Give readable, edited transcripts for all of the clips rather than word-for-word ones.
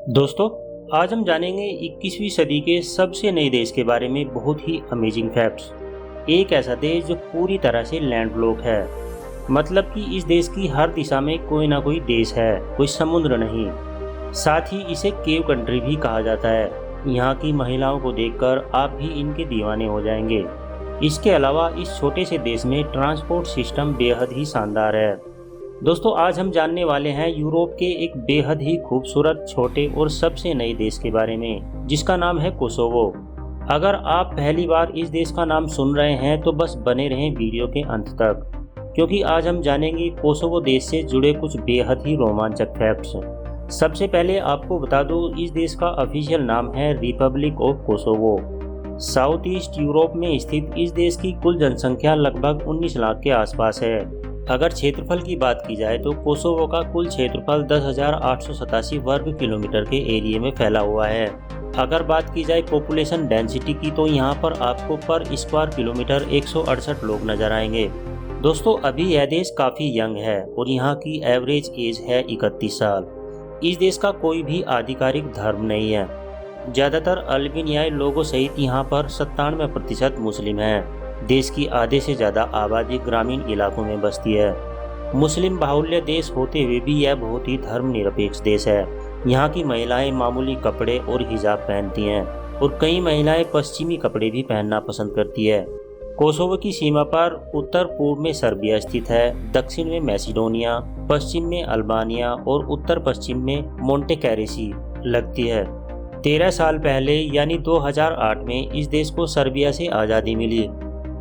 दोस्तों, आज हम जानेंगे 21वीं सदी के सबसे नए देश के बारे में बहुत ही अमेजिंग फैक्ट्स। एक ऐसा देश जो पूरी तरह से लैंडलॉक है, मतलब कि इस देश की हर दिशा में कोई ना कोई देश है, कोई समुद्र नहीं। साथ ही इसे केव कंट्री भी कहा जाता है। यहाँ की महिलाओं को देखकर आप भी इनके दीवाने हो जाएंगे। इसके अलावा इस छोटे से देश में ट्रांसपोर्ट सिस्टम बेहद ही शानदार है। दोस्तों, आज हम जानने वाले हैं यूरोप के एक बेहद ही खूबसूरत छोटे और सबसे नए देश के बारे में, जिसका नाम है कोसोवो। अगर आप पहली बार इस देश का नाम सुन रहे हैं तो बस बने रहें वीडियो के अंत तक, क्योंकि आज हम जानेंगे कोसोवो देश से जुड़े कुछ बेहद ही रोमांचक फैक्ट्स। सबसे पहले आपको बता दूं, इस देश का ऑफिशियल नाम है Republic of Kosovo. South east Europe में स्थित इस देश की कुल जनसंख्या लगभग 19 लाख के आसपास है। अगर क्षेत्रफल की बात की जाए तो कोसोवो का कुल क्षेत्रफल 10,887 वर्ग किलोमीटर के एरिया में फैला हुआ है। अगर बात की जाए पॉपुलेशन डेंसिटी की, तो यहाँ पर आपको पर स्क्वायर किलोमीटर 168 लोग नजर आएंगे। दोस्तों, अभी यह देश काफ़ी यंग है और यहाँ की एवरेज एज है 31 साल। इस देश का कोई भी आधिकारिक धर्म नहीं है। ज़्यादातर अल्बानियाई लोगों सहित यहाँ पर 97% मुस्लिम हैं। देश की आधे से ज़्यादा आबादी ग्रामीण इलाकों में बसती है। मुस्लिम बाहुल्य देश होते हुए भी यह बहुत ही धर्मनिरपेक्ष देश है। यहाँ की महिलाएं मामूली कपड़े और हिजाब पहनती हैं और कई महिलाएं पश्चिमी कपड़े भी पहनना पसंद करती है। कोसोवो की सीमा पर उत्तर पूर्व में सर्बिया स्थित है, दक्षिण में मैसिडोनिया, पश्चिम में अल्बानिया और उत्तर पश्चिम में मोंटेक्यारेसी लगती है। 13 साल पहले यानी 2008 में इस देश को सर्बिया से आज़ादी मिली।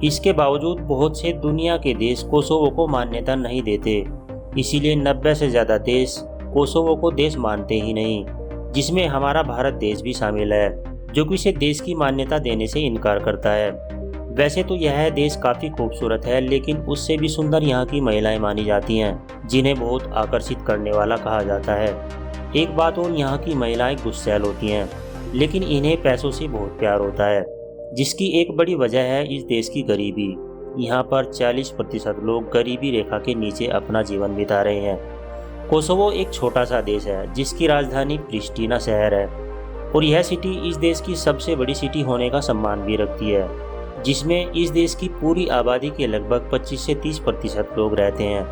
इसके बावजूद बहुत से दुनिया के देश कोसोवो को मान्यता नहीं देते। इसीलिए 90 से ज़्यादा देश कोसोवो को देश मानते ही नहीं, जिसमें हमारा भारत देश भी शामिल है, जो कि इसे देश की मान्यता देने से इनकार करता है। वैसे तो यह देश काफ़ी खूबसूरत है, लेकिन उससे भी सुंदर यहाँ की महिलाएं मानी जाती हैं, जिन्हें बहुत आकर्षित करने वाला कहा जाता है। एक बात और, यहाँ की महिलाएं गुस्सैल होती हैं, लेकिन इन्हें पैसों से बहुत प्यार होता है, जिसकी एक बड़ी वजह है इस देश की गरीबी। यहाँ पर 40% लोग गरीबी रेखा के नीचे अपना जीवन बिता रहे हैं। कोसोवो एक छोटा सा देश है जिसकी राजधानी प्रिस्टिना शहर है, और यह सिटी इस देश की सबसे बड़ी सिटी होने का सम्मान भी रखती है, जिसमें इस देश की पूरी आबादी के लगभग 25 से 30% लोग रहते हैं।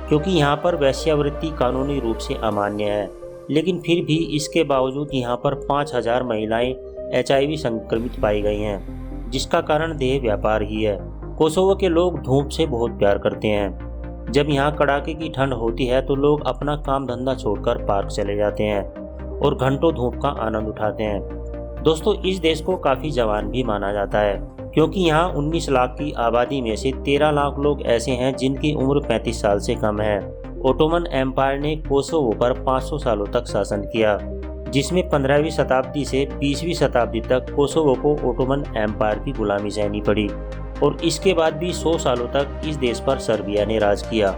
क्योंकि यहाँ पर वेश्यावृत्ति कानूनी रूप से अमान्य है, लेकिन फिर भी इसके बावजूद यहाँ पर 5,000 महिलाएं HIV संक्रमित पाई गई हैं, जिसका कारण देह व्यापार ही है। कोसोवो के लोग धूप से बहुत प्यार करते हैं। जब यहाँ कड़ाके की ठंड होती है तो लोग अपना काम धंधा छोड़कर पार्क चले जाते हैं और घंटों धूप का आनंद उठाते हैं। दोस्तों, इस देश को काफ़ी जवान भी माना जाता है, क्योंकि यहाँ 19 लाख की आबादी में से 13 लाख लोग ऐसे हैं जिनकी उम्र 35 साल से कम है। ओटोमन एम्पायर ने कोसोवो पर 500 सालों तक शासन किया, जिसमें 15वीं शताब्दी से 20वीं शताब्दी तक कोसोवो को ओटोमन एम्पायर की गुलामी सहनी पड़ी, और इसके बाद भी 100 सालों तक इस देश पर सर्बिया ने राज किया।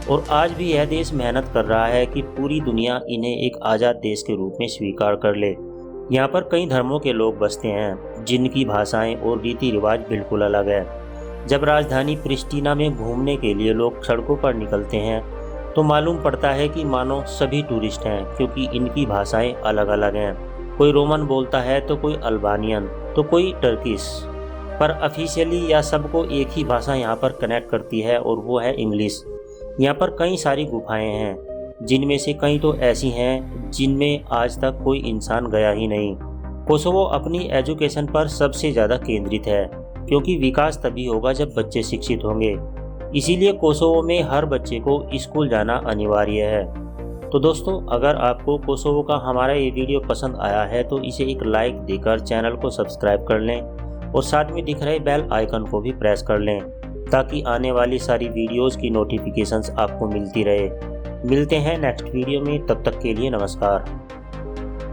और आज भी यह देश मेहनत कर रहा है कि पूरी दुनिया इन्हें एक आज़ाद देश के रूप में स्वीकार कर ले। यहाँ पर कई धर्मों के लोग बसते हैं, जिनकी भाषाएं और रीति रिवाज बिल्कुल अलग है। जब राजधानी प्रिस्टिना में घूमने के लिए लोग सड़कों पर निकलते हैं तो मालूम पड़ता है कि मानो सभी टूरिस्ट हैं, क्योंकि इनकी भाषाएं अलग अलग हैं। कोई रोमन बोलता है तो कोई अल्बानियन तो कोई टर्किश, पर ऑफिशियली या सबको एक ही भाषा यहाँ पर कनेक्ट करती है, और वो है इंग्लिश। यहाँ पर कई सारी गुफाएं हैं, जिनमें से कई तो ऐसी हैं जिनमें आज तक कोई इंसान गया ही नहीं। कोसोवो अपनी एजुकेशन पर सबसे ज़्यादा केंद्रित है, क्योंकि विकास तभी होगा जब बच्चे शिक्षित होंगे। इसीलिए कोसोवो में हर बच्चे को स्कूल जाना अनिवार्य है। तो दोस्तों, अगर आपको कोसोवो का हमारा ये वीडियो पसंद आया है तो इसे एक लाइक देकर चैनल को सब्सक्राइब कर लें, और साथ में दिख रहे बेल आइकन को भी प्रेस कर लें, ताकि आने वाली सारी वीडियोज़ की नोटिफिकेशंस आपको मिलती रहे। मिलते हैं नेक्स्ट वीडियो में, तब तक के लिए नमस्कार।